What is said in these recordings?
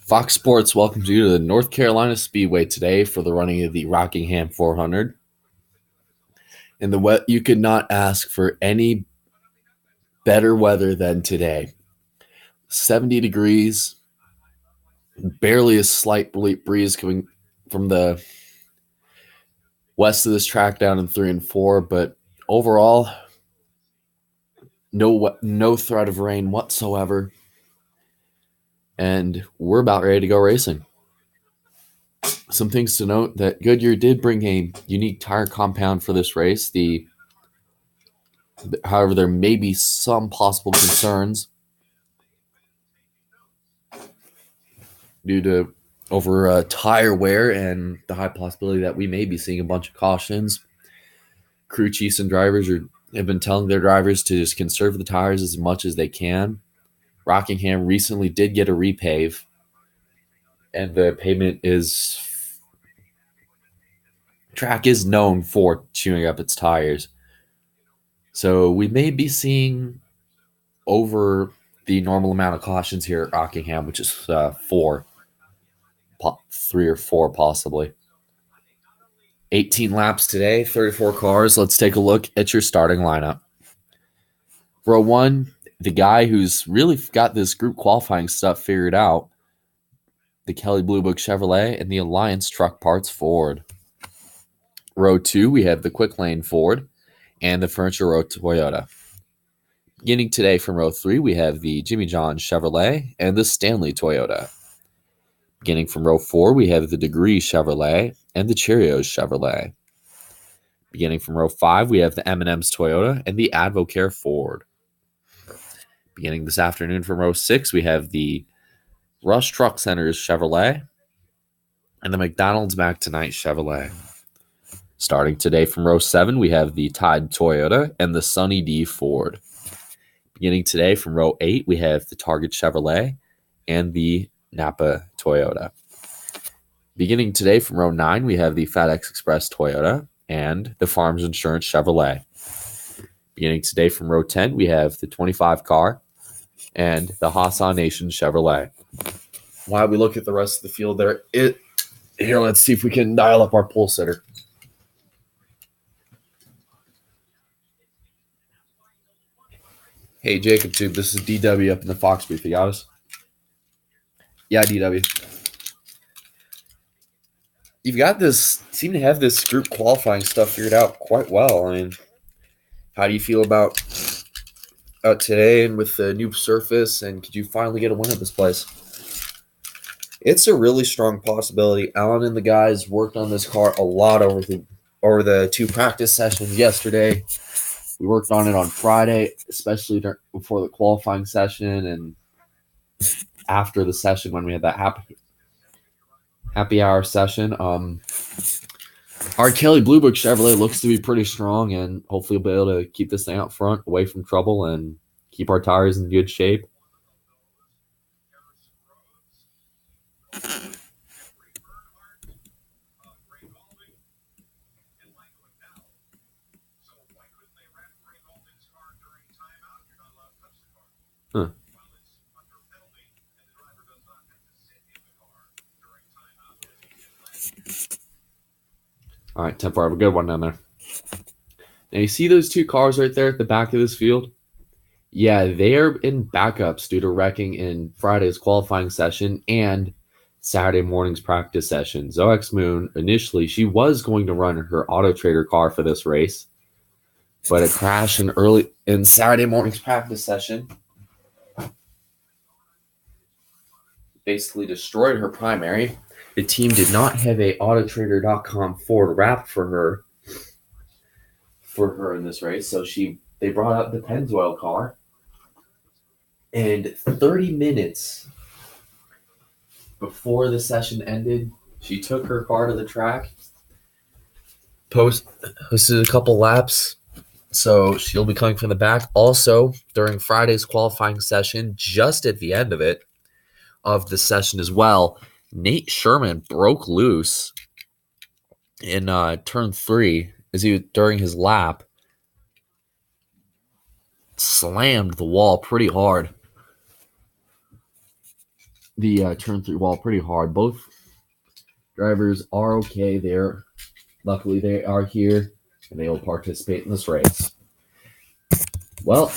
Fox Sports welcomes you to the North Carolina Speedway today for the running of the Rockingham 400. In the wet, you could not ask for any better weather than today. 70 degrees, barely a slight breeze coming from the west of this track down in 3 and 4, but overall, no threat of rain whatsoever. And we're about ready to go racing. Some things to note that Goodyear did bring a unique tire compound for this race. However, there may be some possible concerns due to over tire wear and the high possibility that we may be seeing a bunch of cautions. Crew chiefs and drivers have been telling their drivers to just conserve the tires as much as they can. Rockingham recently did get a repave, and the pavement track is known for chewing up its tires. So we may be seeing over the normal amount of cautions here at Rockingham, which is 3 or 4 possibly. 18 laps today, 34 cars. Let's take a look at your starting lineup. Row 1, the guy who's really got this group qualifying stuff figured out, the Kelley Blue Book Chevrolet and the Alliance Truck Parts Ford. Row 2, we have the Quick Lane Ford and the Furniture Row Toyota. Beginning today from row 3, we have the Jimmy John Chevrolet and the Stanley Toyota. Beginning from row 4, we have the Degree Chevrolet and the Cheerios Chevrolet. Beginning from row 5, we have the M&M's Toyota and the Advocare Ford. Beginning this afternoon from row 6, we have the Rush Truck Centers Chevrolet and the McDonald's Mac Tonight Chevrolet. Starting today from row 7, we have the Tide Toyota and the Sunny D Ford. Beginning today from row 8, we have the Target Chevrolet and the Napa Toyota. Beginning today from row 9, we have the FedEx Express Toyota and the Farms Insurance Chevrolet. Beginning today from row 10, we have the 25 car and the Hassan Nation Chevrolet. While we look at the rest of the field there, here, let's see if we can dial up our pole sitter. Hey, Jacob Tube, this is DW up in the Fox booth. You got us? Yeah, DW. You've got this, seem to have this group qualifying stuff figured out quite well. I mean, how do you feel about today and with the new surface, and could you finally get a win at this place? It's a really strong possibility. Alan and the guys worked on this car a lot over the 2 practice sessions yesterday. We worked on it on Friday, especially before the qualifying session and after the session when we had that happy hour session. Our Kelley Blue Book Chevrolet looks to be pretty strong, and hopefully we'll be able to keep this thing out front away from trouble and keep our tires in good shape. Huh. All right, 10-4, have a good one down there. Now, you see those 2 cars right there at the back of this field? Yeah, they are in backups due to wrecking in Friday's qualifying session and Saturday morning's practice session. Zoex Moon, initially, she was going to run her Auto Trader car for this race, but a crash in Saturday morning's practice session basically destroyed her primary. The team did not have a autotrader.com Ford wrapped for her in this race, so they brought out the Pennzoil car, and 30 minutes before the session ended, she took her car to the track, posted a couple laps, so she'll be coming from the back. Also, during Friday's qualifying session, just at the end of the session as well, Nate Sherman broke loose in turn 3 during his lap, slammed the wall pretty hard. the turn 3 wall pretty hard. Both drivers are okay there. Luckily, they are here, and they will participate in this race. Well,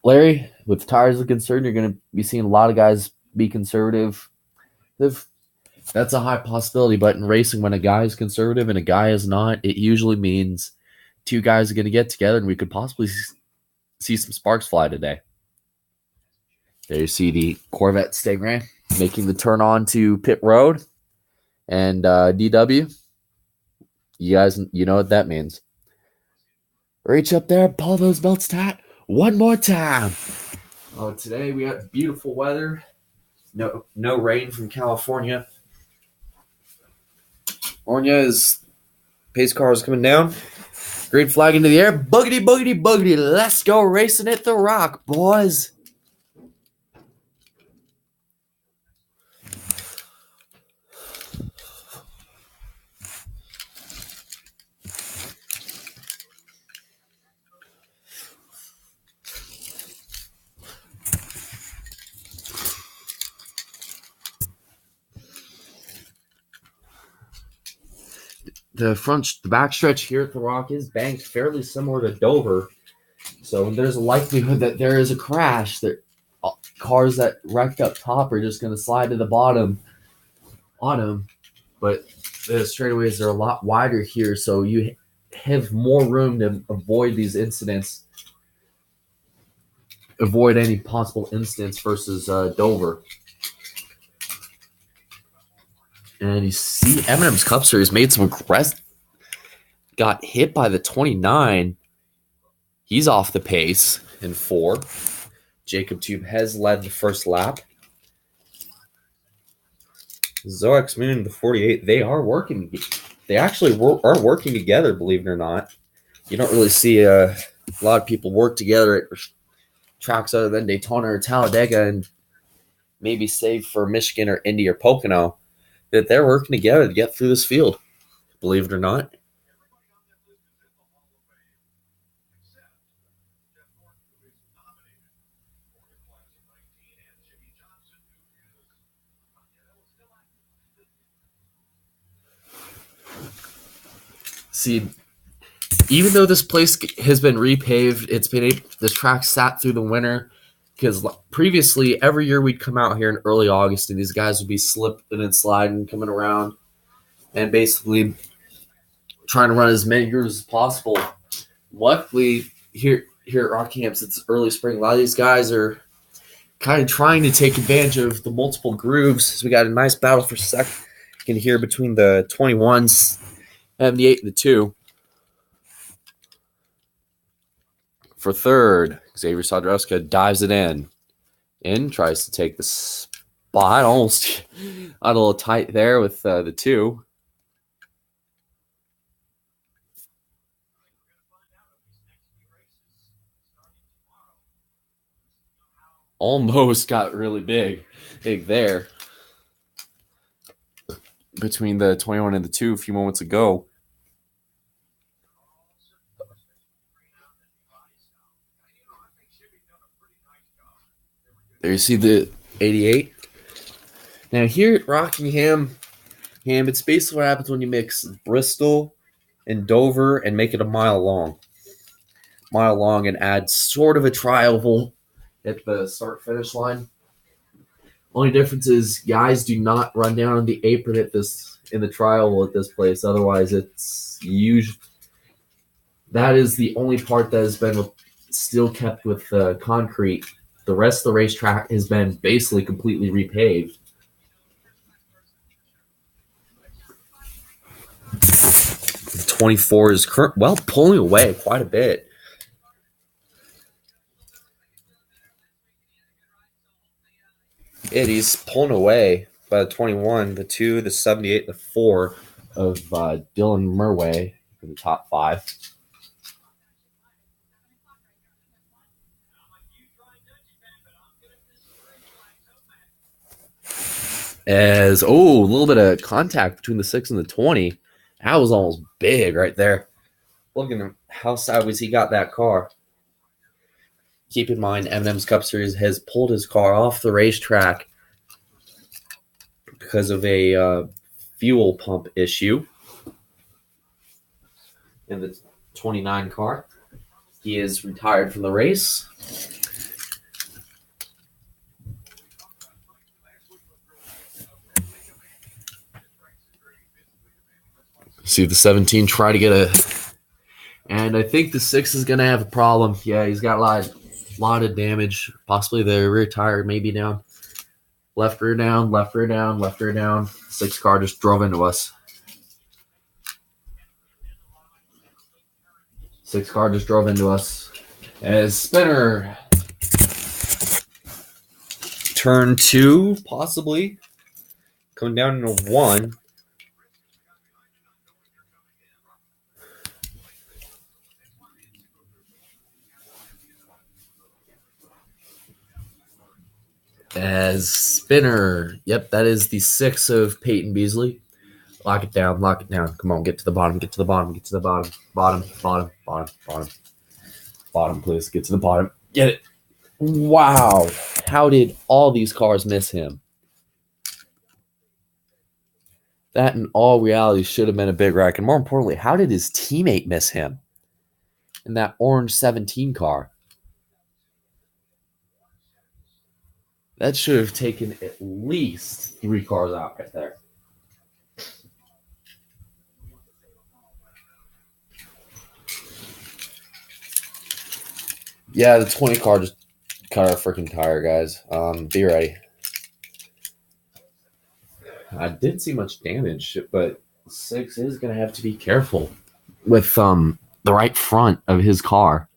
Larry, with tires are concerned, you're going to be seeing a lot of guys be conservative. That's a high possibility, but in racing, when a guy is conservative and a guy is not, it usually means two guys are going to get together, and we could possibly see some sparks fly today. There you see the Corvette Stingray making the turn on to pit road, and DW, you guys, you know what that means. Reach up there, pull those belts tight one more time. Oh, today we got beautiful weather. No rain from California. Pace car is coming down. Green flag into the air. Boogity, boogity, boogity. Let's go racing at the Rock, boys. The backstretch here at the Rock is banked fairly similar to Dover. So there's a likelihood that there is a crash. That cars that wrecked up top are just going to slide to the bottom on them. But the straightaways are a lot wider here, so you have more room to avoid these incidents. Avoid any possible incidents versus Dover. And you see M&M's Cup Series made some aggressive. Got hit by the 29. He's off the pace in 4. Jacob Tube has led the first lap. Zoex Moon, the 48, they are working. They actually are working together, believe it or not. You don't really see a lot of people work together at tracks other than Daytona or Talladega, and maybe save for Michigan or Indy or Pocono, that they're working together to get through this field, believe it or not. See, even though this place has been repaved, the track sat through the winter, because previously every year we'd come out here in early August and these guys would be slipping and sliding, coming around, and basically trying to run as many grooves as possible. Luckily, here at Rockingham, since it's early spring, a lot of these guys are kind of trying to take advantage of the multiple grooves. So we got a nice battle for second here between the 21s and the 8 and the 2. For third, Xavier Sadrowska dives it in. Tries to take the spot. Almost a little tight there with the 2. Almost got really big there. Between the 21 and the 2 a few moments ago. There you see the 88. Now here at Rockingham, it's basically what happens when you mix Bristol and Dover and make it a mile long. And add sort of a tri-oval at the start-finish line. Only difference is guys do not run down on the apron in the tri-oval at this place. Otherwise, it's usually that is the only part that has been still kept with concrete. The rest of the racetrack has been basically completely repaved. The 24 is pulling away quite a bit. He's pulling away by the 21, the 2, the 78, the 4 of Dylan Murway in the top 5. A little bit of contact between the 6 and the 20. That was almost big right there. Look at him, how sideways he got that car. Keep in mind, M&M's Cup Series has pulled his car off the racetrack because of a fuel pump issue in the 29 car. He is retired from the race. See the 17 try to get a... And I think the 6 is going to have a problem. Yeah, he's got a lot of damage. Possibly the rear tire may be down. Left rear down, left rear down, left rear down. 6 car just drove into us. 6 car just drove into us. As Spinner... Turn 2, possibly. Coming down into 1. As Spinner. Yep, that is the 6 of Peyton Beasley. Lock it down, lock it down. Come on, get to the bottom, get to the bottom, get to the bottom. Bottom, bottom, bottom, bottom. Bottom, please. Get to the bottom. Get it. Wow. How did all these cars miss him? That in all reality should have been a big wreck. And more importantly, how did his teammate miss him in that orange 17 car? That should have taken at least 3 cars out right there. Yeah, the 20 car just cut our freaking tire, guys. Be ready. I didn't see much damage, but 6 is going to have to be careful with the right front of his car.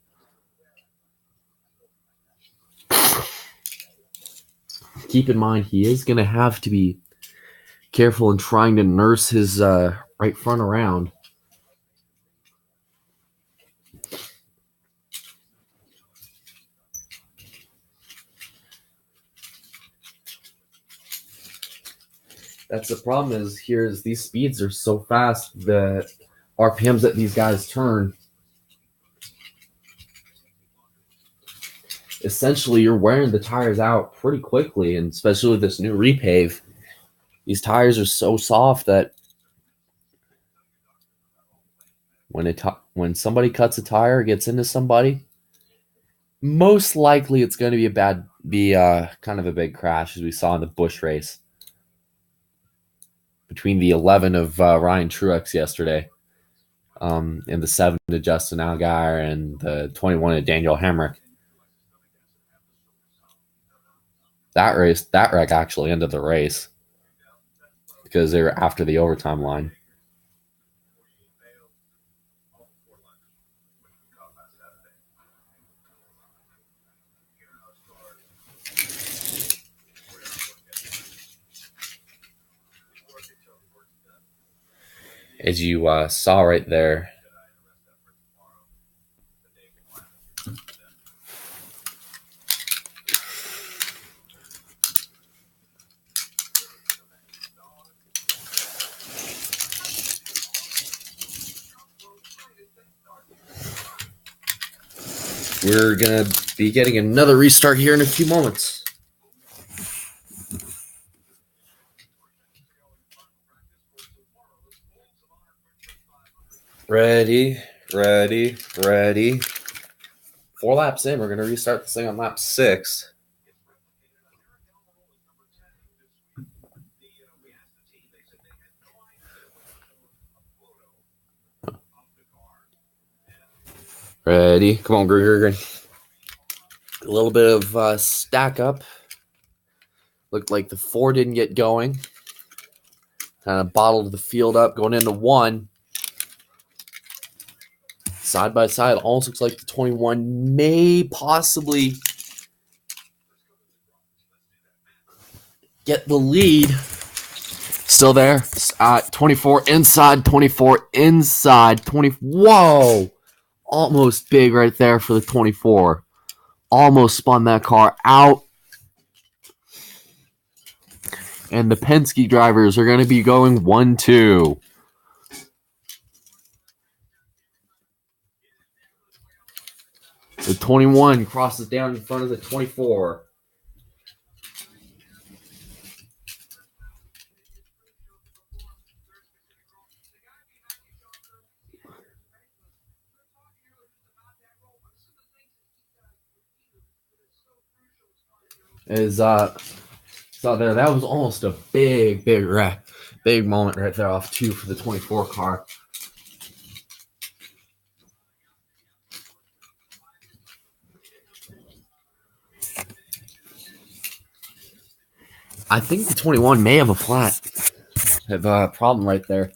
Keep in mind, he is going to have to be careful in trying to nurse his right front around. That's the problem is these speeds are so fast that RPMs that these guys turn, essentially you're wearing the tires out pretty quickly, and especially with this new repave, these tires are so soft that when somebody cuts a tire, gets into somebody, most likely it's going to be kind of a big crash, as we saw in the Busch race between the 11 of Ryan Truex yesterday, and the 7 to Justin Allgaier, and the 21 to Daniel Hemrick. That wreck actually ended the race because they were after the overtime line. As you saw right there, we're going to be getting another restart here in a few moments. Ready. 4 laps in, we're going to restart this thing on lap 6. Ready. Come on, Green. A little bit of stack up. Looked like the 4 didn't get going. Kind of bottled the field up going into 1. Side by side, almost looks like the 21 may possibly get the lead. Still there. 24 inside, 24 inside, 20. Whoa! Almost big right there for the 24. Almost spun that car out. And the Penske drivers are going to be going 1-2. The 21 crosses down in front of the 24. is saw there. That was almost a big moment right there off 2 for the 24 car. I think the 21 may have a flat. Have a problem right there.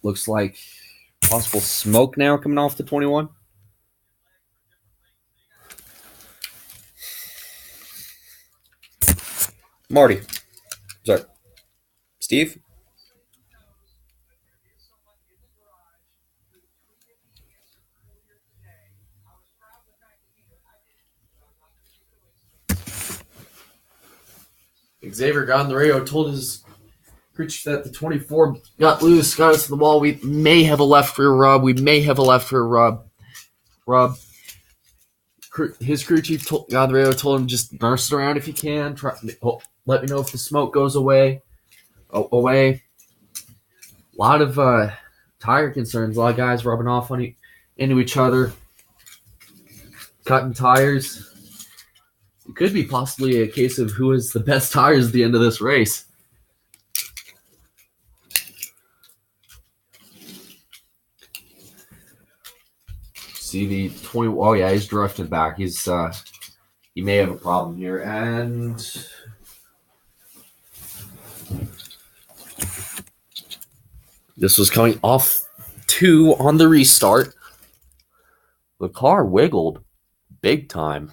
Looks like possible smoke now coming off the 21. Marty. Sorry. Steve? Xavier got on the radio, told his crew chief that the 24 got loose, got us to the wall. We may have a left rear rub. His crew chief got on the radio, told him just nurse it around if you can. Let me know if the smoke goes away. A lot of tire concerns. A lot of guys rubbing off into each other, cutting tires. It could be possibly a case of who has the best tires at the end of this race. See the 20. Oh yeah, he's drifting back. He may have a problem here, and this was coming off 2 on the restart. The car wiggled big time.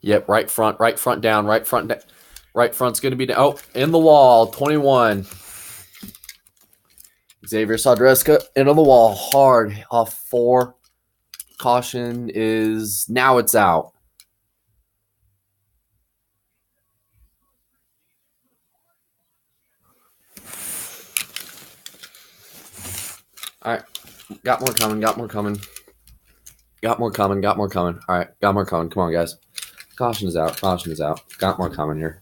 Yep, right front down, right front's going to be down. Oh, in the wall, 21. Xavier Sadreska into the wall, hard, off 4. Caution is, now it's out. All right, got more coming. All right, got more coming. Come on, guys. Caution is out. Got more coming here.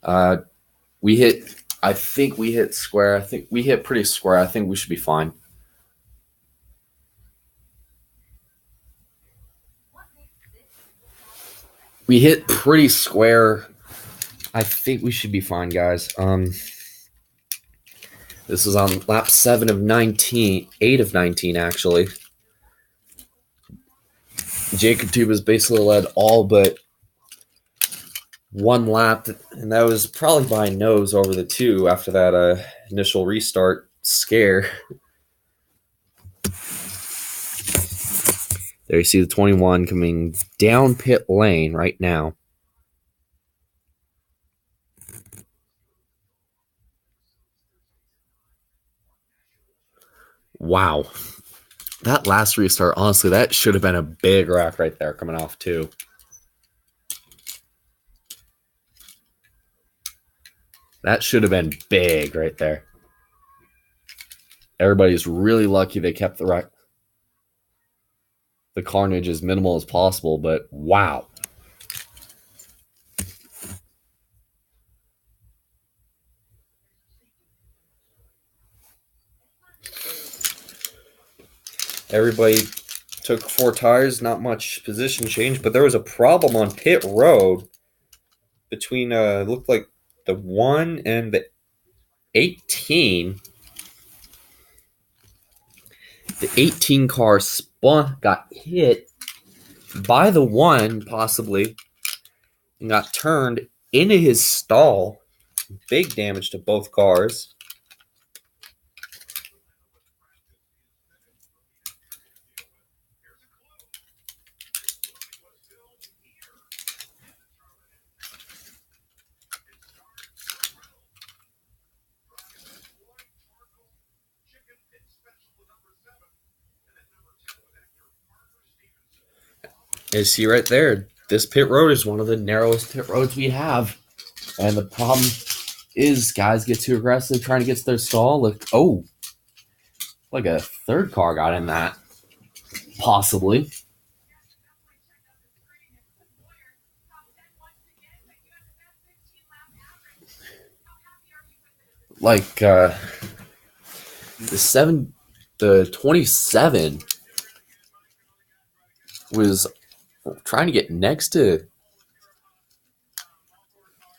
I think we hit square. I think we hit pretty square. I think we should be fine. We hit pretty square. I think we should be fine, guys. This is on lap 8 of 19, actually. Jacob Tube has basically led all but 1 lap, and that was probably by nose over the 2 after that initial restart scare. There you see the 21 coming down pit lane right now. Wow. That last restart, honestly, that should have been a big wreck right there coming off 2. That should have been big right there. Everybody's really lucky they kept the carnage as minimal as possible, but wow. Everybody took 4 tires, not much position change, but there was a problem on pit road between, looked like the 1 and the 18. The 18 car got hit by the 1, possibly, and got turned into his stall. Big damage to both cars. You see right there, this pit road is one of the narrowest pit roads we have. And the problem is guys get too aggressive trying to get to their stall. Like a 3rd car got in that. Possibly. Like the 7 The 27 was trying to get next to,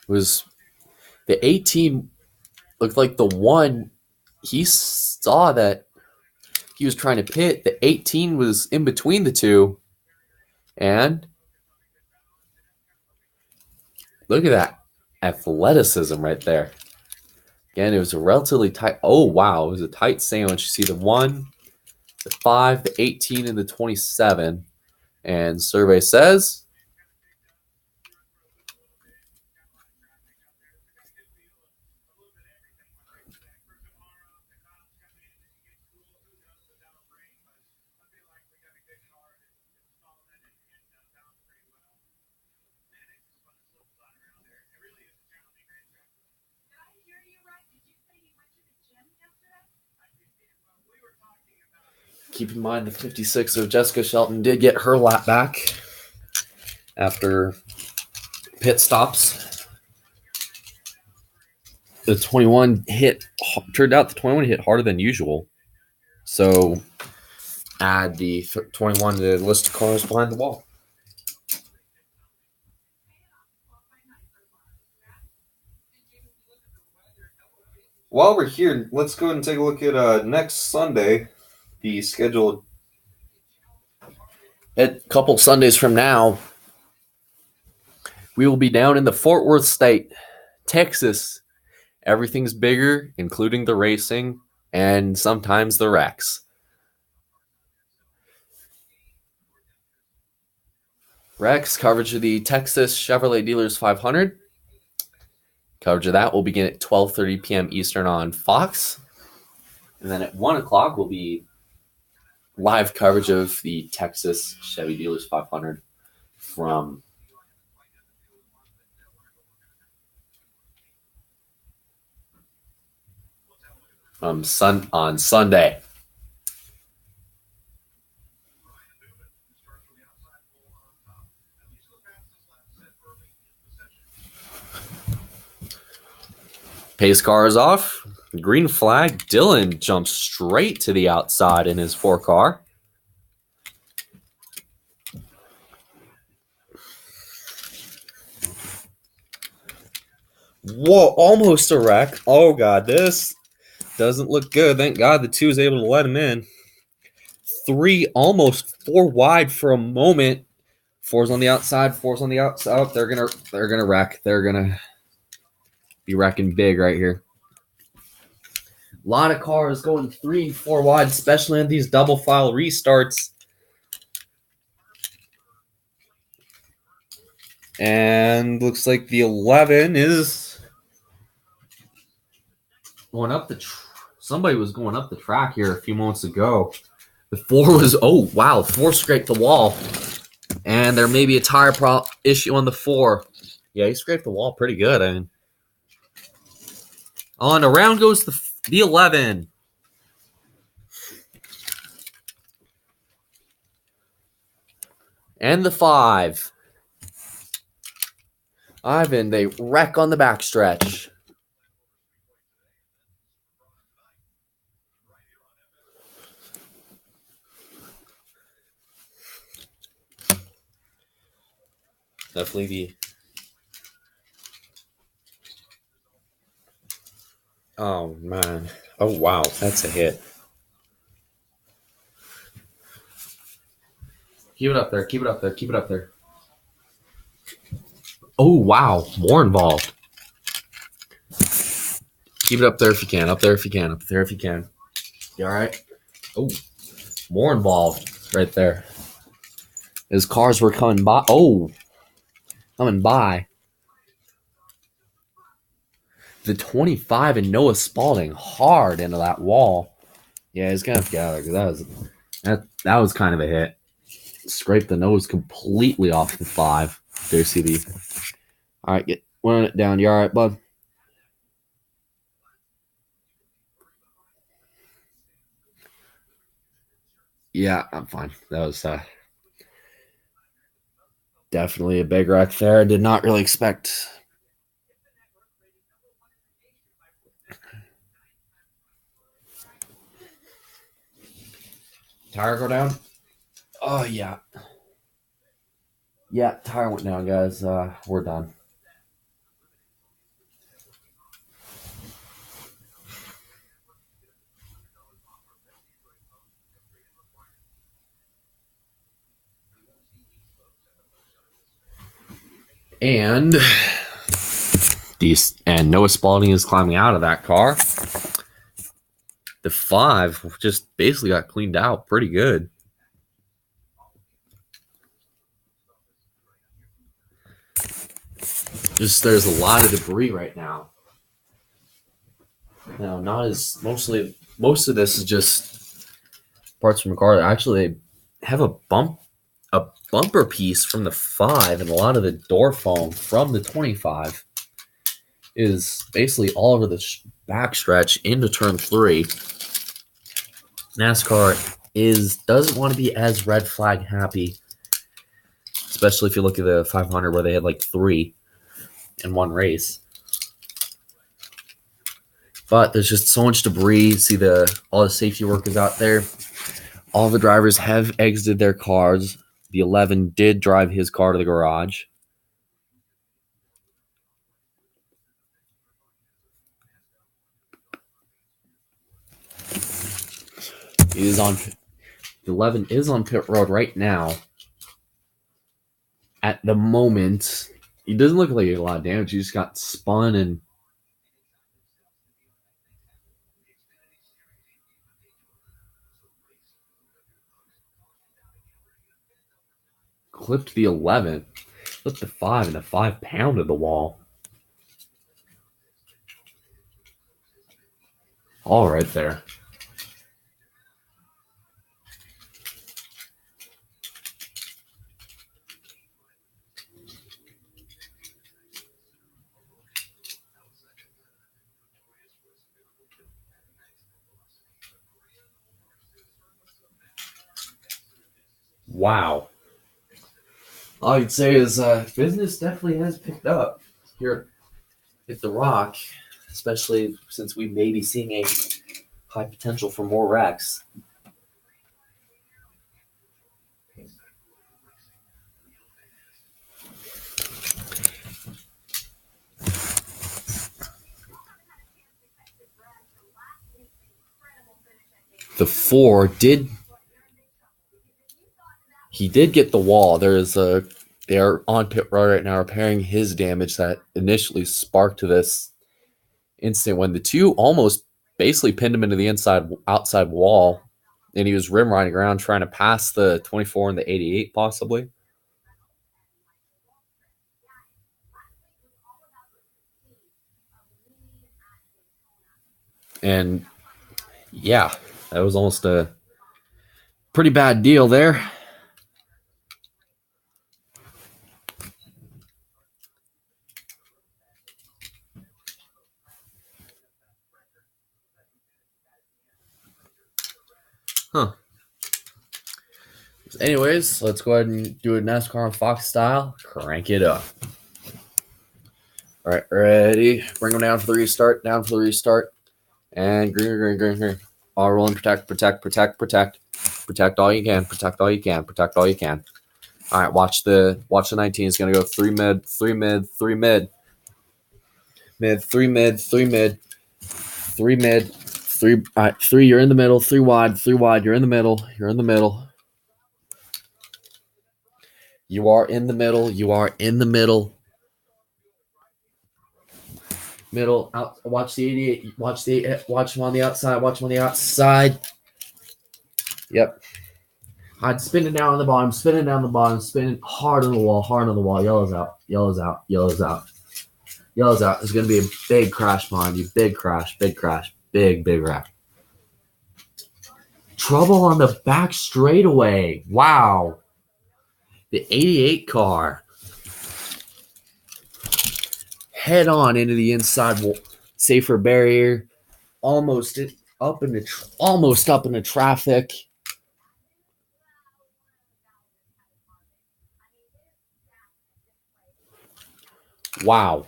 was the 18 looked like the one. He saw that he was trying to pit. The 18 was in between the two. And look at that athleticism right there. Again, it was a relatively tight. Oh, wow. It was a tight sandwich. You see the 1, the 5, the 18, and the 27. And survey says keep in mind the 56 of Jessica Shelton did get her lap back after pit stops. The 21 turned out the 21 hit harder than usual. So add the 21 to the list of cars behind the wall. While we're here, let's go ahead and take a look at next Sunday, the scheduled. A couple Sundays from now, we will be down in the Fort Worth State, Texas. Everything's bigger, including the racing and sometimes the wrecks. Wrecks coverage of the Texas Chevrolet Dealers 500. Coverage of that will begin at 12:30 p.m. Eastern on Fox. And then at 1 o'clock will be live coverage of the Texas Chevy Dealers 500 on Sunday. Pace car is off. Green flag. Dylan jumps straight to the outside in his 4 car. Whoa, almost a wreck. Oh, God, this doesn't look good. Thank God the 2 is able to let him in. 3, almost 4 wide for a moment. 4's on the outside. 4's on the outside. Oh, they're gonna wreck. They're gonna be wrecking big right here. A lot of cars going 3 and 4 wide, especially in these double file restarts. And looks like the 11 is going up somebody was going up the track here a few moments ago. The 4 was, oh, wow, 4 scraped the wall. And there may be a tire issue on the 4. Yeah, he scraped the wall pretty good. I mean, on around goes the 11. And the 5. Ivan, they wreck on the backstretch. Definitely the. Oh, man. Oh, wow. That's a hit. Keep it up there. Keep it up there. Keep it up there. Oh, wow. More involved. Keep it up there if you can. Up there if you can. Up there if you can. You all right? Oh, more involved right there. His cars were coming by. Oh, coming by. The 25 and Noah Spalding hard into that wall. Yeah, he's gonna have to get out of there because that was kind of a hit. Scraped the nose completely off the 5. There, CD. All right, get one it down. You all right, bud? Yeah, I'm fine. That was definitely a big wreck there. I did not really expect. Tire go down? Oh, yeah. Yeah, tire went down, guys. We're done. And Noah Spalding is climbing out of that car. The 5 just basically got cleaned out pretty good. Just there's a lot of debris right now. No, not as most of this is just parts from the car. Actually, they have a bumper piece from the 5, and a lot of the door foam from the 25 is basically all over the backstretch into turn 3. NASCAR doesn't want to be as red flag happy, especially if you look at the 500 where they had like 3 in one race. But there's just so much debris. See all the safety workers out there. All the drivers have exited their cars. The 11 did drive his car to the garage. The 11 is on pit road right now. At the moment, he doesn't look like he had a lot of damage. He just got spun and clipped the 11. Clipped the 5, and the 5 pounded the wall. All right there. Wow. All I can say is business definitely has picked up here at the Rock, especially since we may be seeing a high potential for more wrecks. The 4 did get the wall. They're on pit road right now repairing his damage that initially sparked this incident when the 2 almost basically pinned him into the outside wall, and he was rim riding around trying to pass the 24 and the 88 possibly. And yeah, that was almost a pretty bad deal there. Huh. Anyways, let's go ahead and do a NASCAR on Fox style. Crank it up. All right, ready? Bring them down for the restart. Down for the restart. And green. All rolling. Protect. Protect all you can. Protect all you can. Protect all you can. All right, watch the 19 is going to go 3 mid, 3 mid, 3 mid. Mid, 3 mid, 3 mid. 3 mid. 3 all right, 3 you're in the middle, 3 wide, 3 wide, you're in the middle. You're in the middle. You are in the middle. You are in the middle. Middle out. Watch the 88. Watch him on the outside. Watch him on the outside. Yep. I'd spin it down on the bottom. Spinning down the bottom. Spinning hard on the wall. Hard on the wall. Yellows out. Yellows out. Yellows out. Yellows out. There's gonna be a big crash behind you. Big crash. Big crash. Big crash. Trouble on the back straightaway. Wow. The 88 car head on into the inside safer barrier, almost up into traffic. Wow.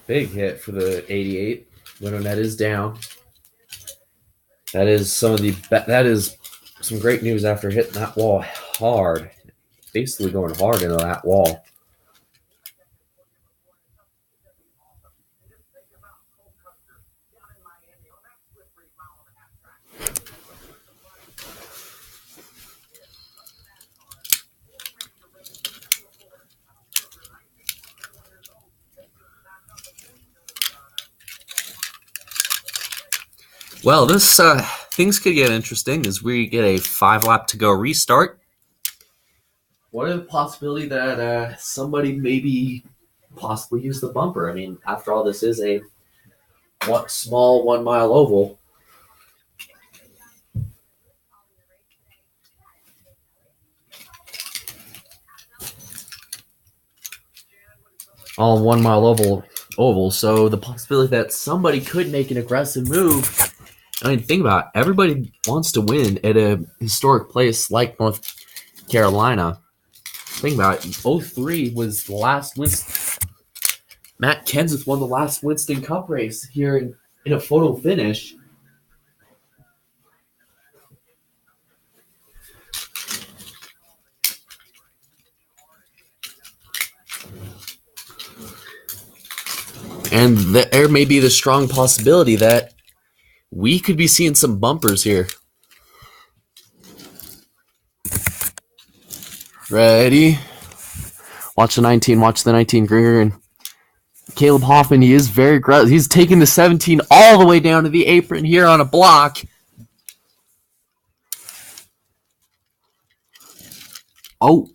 Big hit for the 88. Window net is down. That is some great news after hitting that wall hard. Basically going hard into that wall. Well, this things could get interesting as we get a 5 lap to go restart. What are the possibility that somebody maybe possibly use the bumper? I mean, after all, this is a small 1 mile oval. All 1 mile oval. So the possibility that somebody could make an aggressive move. I mean, think about it. Everybody wants to win at a historic place like North Carolina. Think about it. 03 was the last Winston. Matt Kenseth won the last Winston Cup race here in a photo finish. And there may be the strong possibility that we could be seeing some bumpers here. Ready? Watch the 19 green. Caleb Hoffman, he is very aggressive. He's taking the 17 all the way down to the apron here on a block. Oh,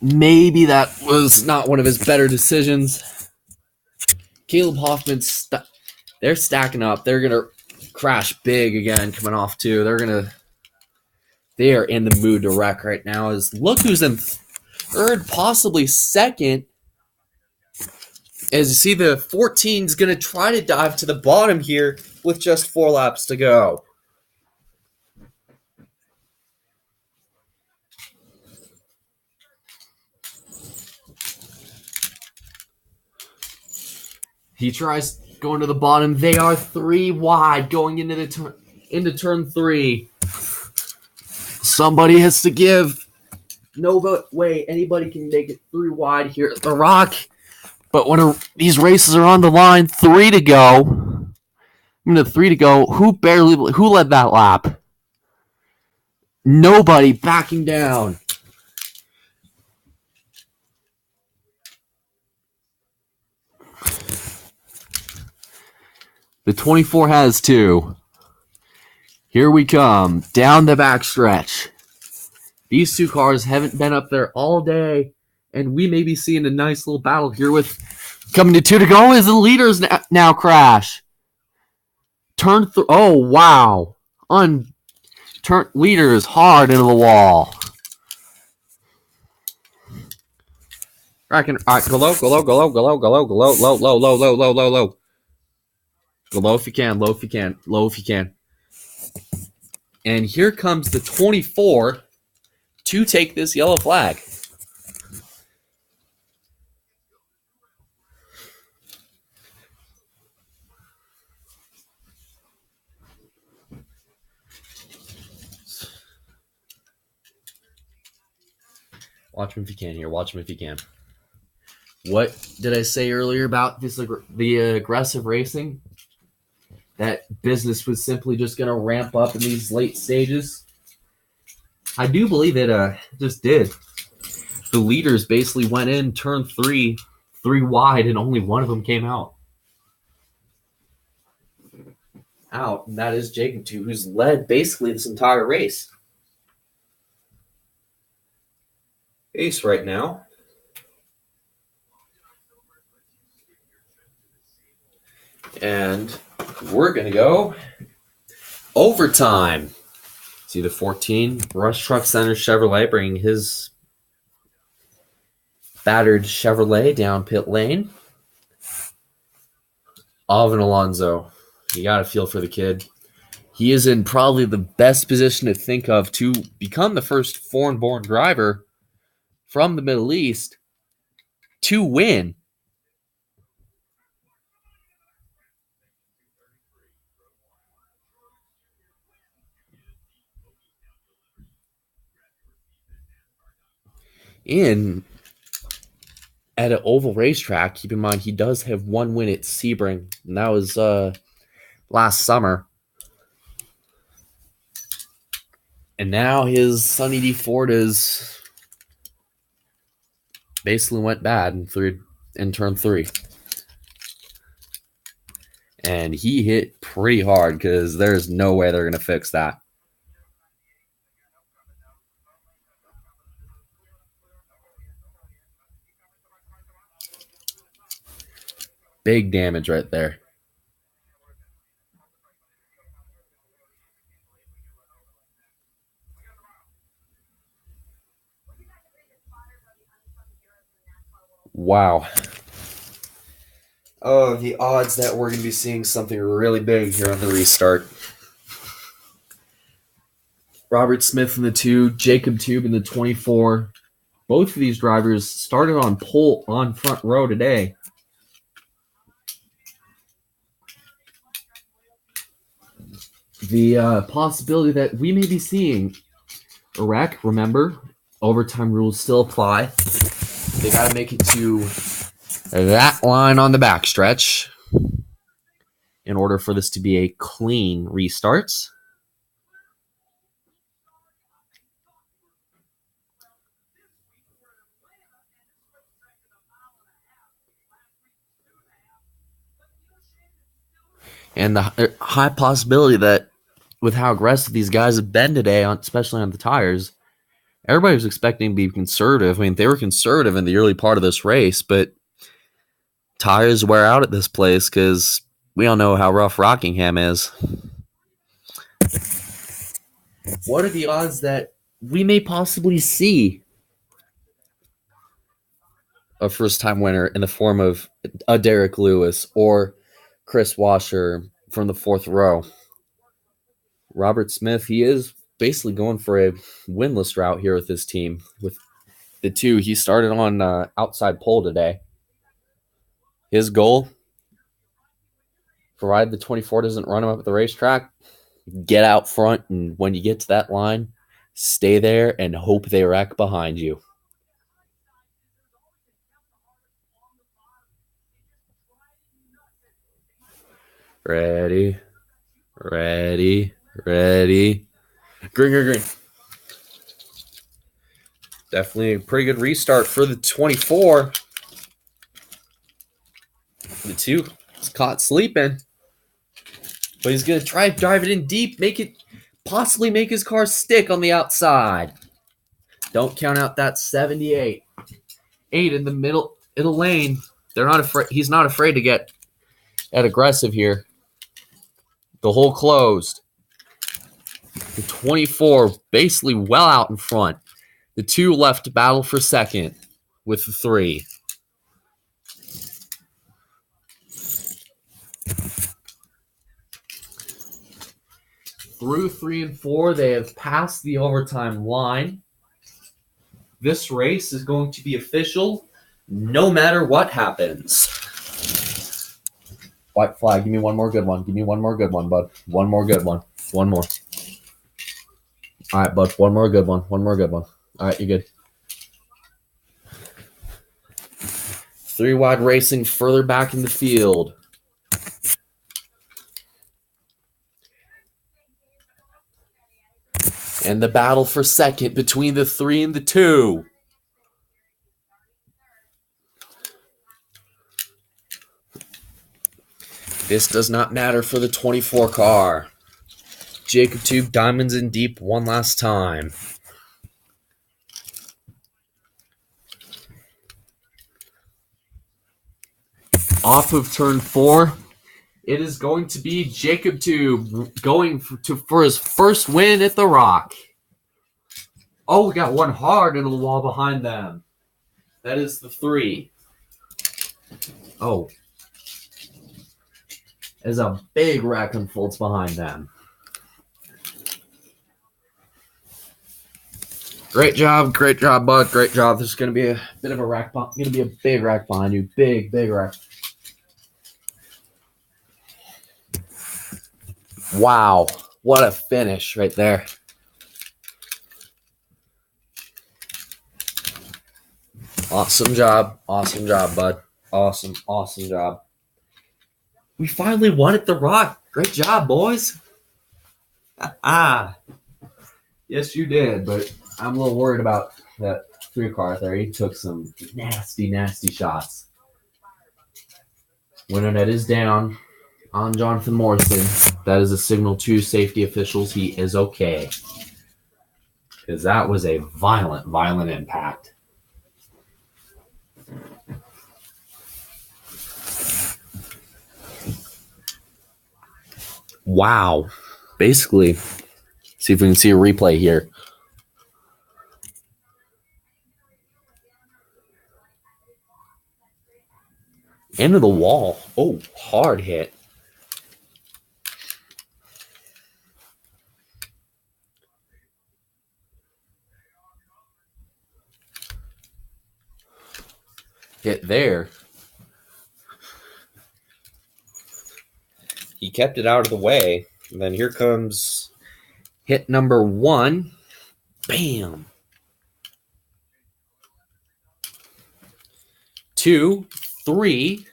maybe that was not one of his better decisions. Caleb Hoffman, they're stacking up. They're going to crash big again coming off too. They are in the mood to wreck right now. Look who's in third, possibly second. As you see, the 14 is going to try to dive to the bottom here with just 4 laps to go. He tries going to the bottom. They are 3 wide going into turn 3. Somebody has to give. No way anybody can make it 3 wide here at the Rock. But when these races are on the line, 3 to go. The 3 to go. Who led that lap? Nobody backing down. The 24 has 2. Here we come, down the backstretch. These 2 cars haven't been up there all day, and we may be seeing a nice little battle here with coming to 2 to go as the leaders now crash. Oh, wow. Leaders hard into the wall. All right, go low. Go low if you can. And here comes the 24 to take this yellow flag. Watch him if you can here. Watch him if you can. What did I say earlier about the aggressive racing? That business was simply just going to ramp up in these late stages. I do believe it just did. The leaders basically went in, turn 3 wide, and only one of them came out. And that is Jacob 2, who's led basically this entire race. Ace right now. And we're going to go overtime. See the 14, Rush Truck Center Chevrolet bringing his battered Chevrolet down pit lane. Alvin Alonso, you got to feel for the kid. He is in probably the best position to think of to become the first foreign-born driver from the Middle East to win in at an oval racetrack. Keep in mind, he does have one win at Sebring, and that was last summer. And now his Sunny D Ford is basically went bad in turn 3. And he hit pretty hard because there's no way they're going to fix that. Big damage right there. Wow. Oh, the odds that we're going to be seeing something really big here on the restart. Robert Smith in the 2, Jacob Tube in the 24. Both of these drivers started on pole on front row today. The possibility that we may be seeing a wreck, remember, overtime rules still apply. They got to make it to that line on the backstretch in order for this to be a clean restart. And the high possibility that with how aggressive these guys have been today, especially on the tires, everybody was expecting to be conservative. I mean, they were conservative in the early part of this race, but tires wear out at this place because we all know how rough Rockingham is. What are the odds that we may possibly see a first-time winner in the form of a Derek Lewis or Chris Washer from the 4th row? Robert Smith, he is basically going for a winless route here with his team. With the 2, he started on outside pole today. His goal, provided the 24 doesn't run him up at the racetrack, get out front, and when you get to that line, stay there and hope they wreck behind you. Ready. Green. Definitely a pretty good restart for the 24. The 2 is caught sleeping. But he's going to try to drive it in deep, possibly make his car stick on the outside. Don't count out that 78. 8 in the middle of the lane. They're not afraid. He's not afraid to get that aggressive here. The hole closed. The 24 basically well out in front. The 2 left to battle for second with the 3. Through 3 and 4, they have passed the overtime line. This race is going to be official no matter what happens. White flag, give me one more good one. Give me one more good one, bud. One more good one. One more. All right, bud. One more good one. One more good one. All right, you're good. 3 wide racing further back in the field. And the battle for second between the 3 and the 2. This does not matter for the 24 car. Jacob Tube diamonds in deep one last time. Off of turn 4, it is going to be Jacob Tube going for his first win at the Rock. Oh, we got one hard into the wall behind them. That is the 3. Oh. As a big wreck unfolds behind them. Great job, bud. Great job. This is going to be a bit of a wreck. Going to be a big wreck behind you. Big wreck. Wow. What a finish right there. Awesome job, bud. Awesome job. We finally won at the Rock. Great job, boys. Yes, you did, but I'm a little worried about that 3 car there. He took some nasty shots. Winner that is down on Jonathan Morrison. That is a signal to safety officials he is okay. Because that was a violent impact. Wow. Basically, see if we can see a replay here. Into the wall. Oh, hard hit. Hit there. He kept it out of the way. And then here comes hit number 1. Bam. 2, 3.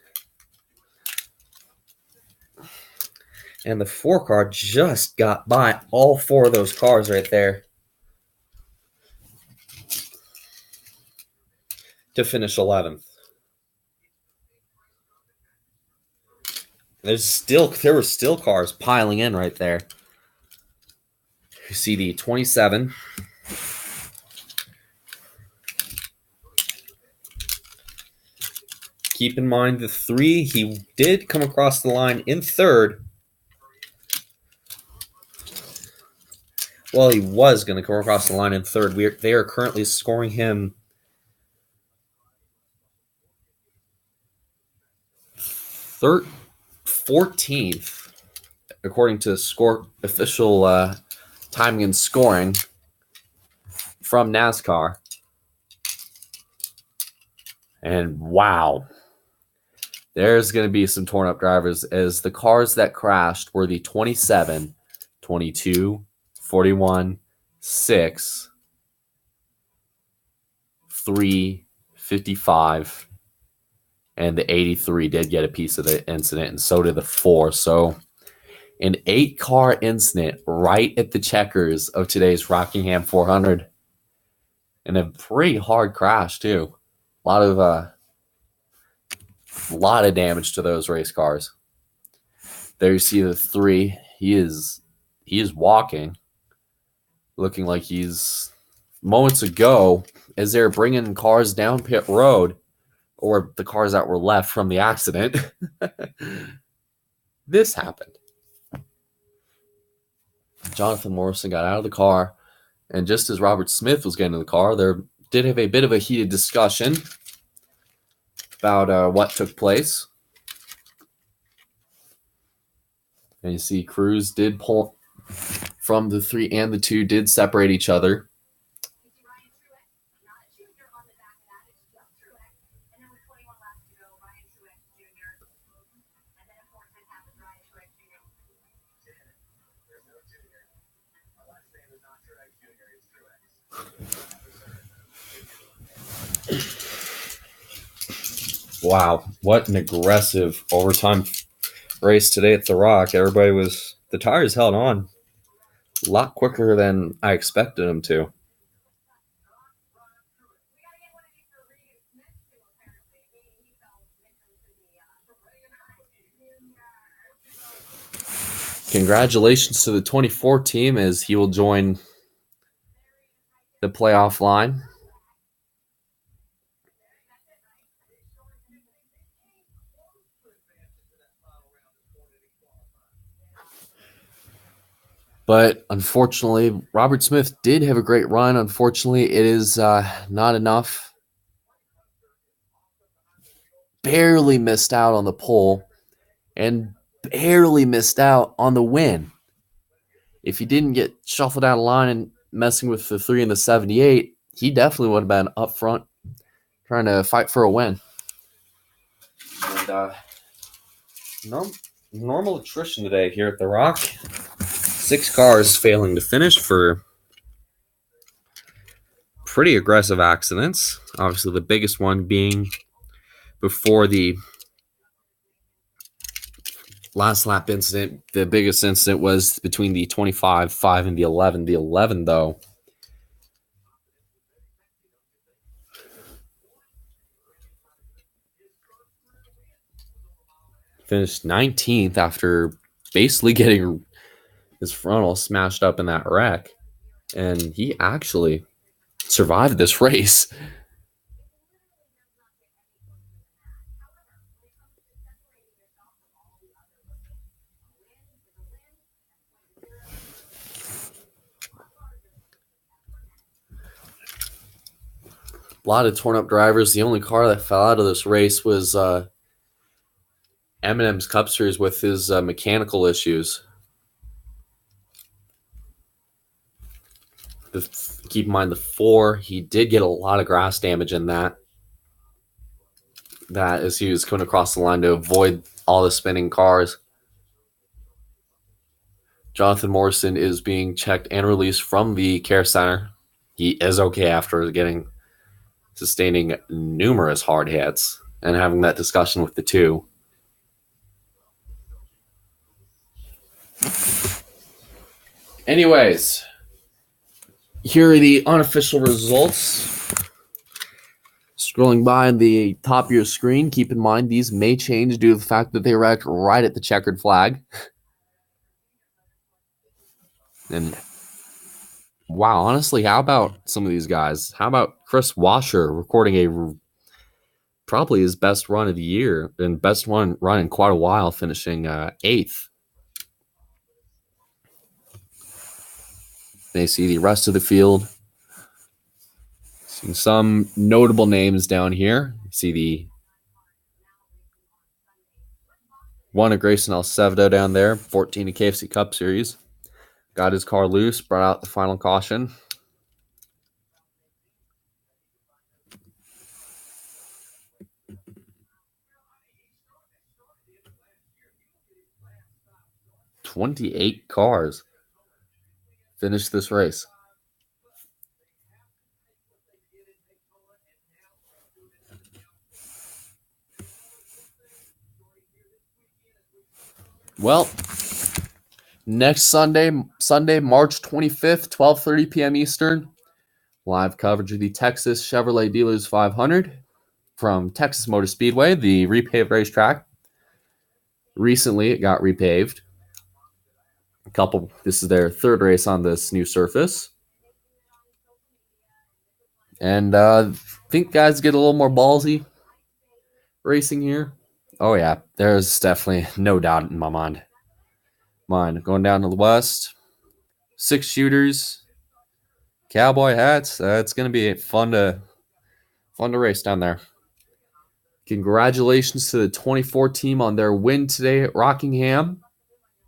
And the 4 car just got by all 4 of those cars right there to finish 11th. There were still cars piling in right there. You see the 27. Keep in mind the 3, he did come across the line in 3rd. Well, he was going to come across the line in 3rd. They are currently scoring him 14th, according to official timing and scoring from NASCAR. And wow, there's going to be some torn up drivers, as the cars that crashed were the 27, 22, 41, 6, 3, 55, and the 83 did get a piece of the incident, and so did the 4. So an 8-car incident right at the checkers of today's Rockingham 400. And a pretty hard crash, too. A lot of damage to those race cars. There you see the 3. He is walking, looking like he's moments ago, as they're bringing cars down pit road, or the cars that were left from the accident. This happened. Jonathan Morrison got out of the car, and just as Robert Smith was getting in the car, there did have a bit of a heated discussion about what took place. And you see Cruz did pull from the 3, and the 2 did separate each other. Wow, what an aggressive overtime race today at the Rock. The tires held on a lot quicker than I expected them to. Congratulations to the 24 team, as he will join the playoff line. But unfortunately, Robert Smith did have a great run. Unfortunately, it is not enough. Barely missed out on the pole, and barely missed out on the win. If he didn't get shuffled out of line and messing with the 3 and the 78, he definitely would have been up front trying to fight for a win. And normal attrition today here at the Rock. 6 cars failing to finish for pretty aggressive accidents. Obviously, the biggest one being before the last lap incident. The biggest incident was between the 25.5 and the 11. The 11, though, finished 19th after basically getting his frontal smashed up in that wreck. And he actually survived this race. A lot of torn up drivers. The only car that fell out of this race was Eminem's Cup Series with his mechanical issues. Keep in mind the 4, he did get a lot of grass damage in that. That as he was coming across the line to avoid all the spinning cars. Jonathan Morrison is being checked and released from the care center. He is okay after sustaining numerous hard hits and having that discussion with the 2. Anyways, here are the unofficial results. Scrolling by on the top of your screen, keep in mind these may change due to the fact that they wrecked right at the checkered flag. And wow, honestly, how about some of these guys? How about Chris Washer recording probably his best run of the year and best run in quite a while, finishing 8th. They see the rest of the field. Seeing some notable names down here. You see the one of Grayson Alcevedo down there, 14 in KFC Cup Series. Got his car loose, brought out the final caution. "28 cars finished this race. Well, next Sunday, March 25th, 12:30 p.m. Eastern, live coverage of the Texas Chevrolet Dealers 500 from Texas Motor Speedway, the repaved racetrack. Recently, it got repaved. This is their 3rd race on this new surface. And I think guys get a little more ballsy racing here. Oh, yeah, there's definitely no doubt in my mind. Going down to the west, 6 shooters, cowboy hats. It's going to be fun to race down there. Congratulations to the 24 team on their win today at Rockingham.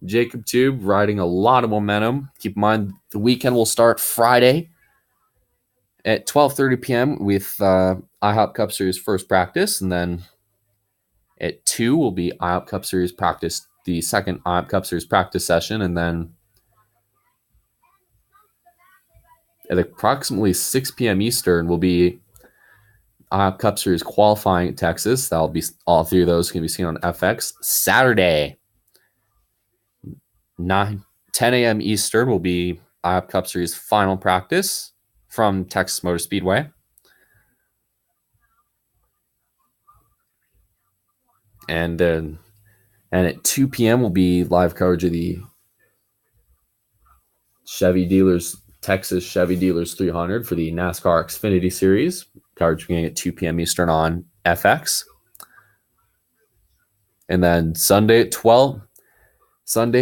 Jacob Tube riding a lot of momentum. Keep in mind the weekend will start Friday at 12:30 p.m. with IHOP Cup Series first practice, and then at 2 will be IHOP Cup Series practice, the second IHOP Cup Series practice session, and then at approximately 6 p.m. Eastern will be IHOP Cup Series qualifying at Texas. That'll be all 3 of those can be seen on FX. Saturday, 10 a.m. Eastern will be IHOP Cup Series final practice from Texas Motor Speedway. And at 2 p.m. will be live coverage of the Texas Chevy Dealers 300 for the NASCAR Xfinity Series. Coverage beginning at 2 p.m. Eastern on FX. And then Sunday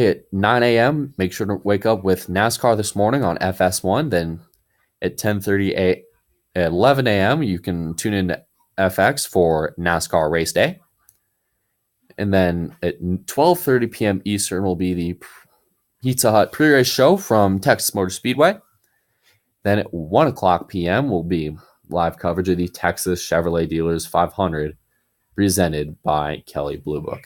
at 9 a.m., make sure to wake up with NASCAR This Morning on FS1. Then at 10:30 at 11 a.m., you can tune in to FX for NASCAR Race Day. And then at 12:30 p.m. Eastern will be the Pizza Hut pre-race show from Texas Motor Speedway. Then at 1 o'clock p.m. will be live coverage of the Texas Chevrolet Dealers 500 presented by Kelly Blue Book.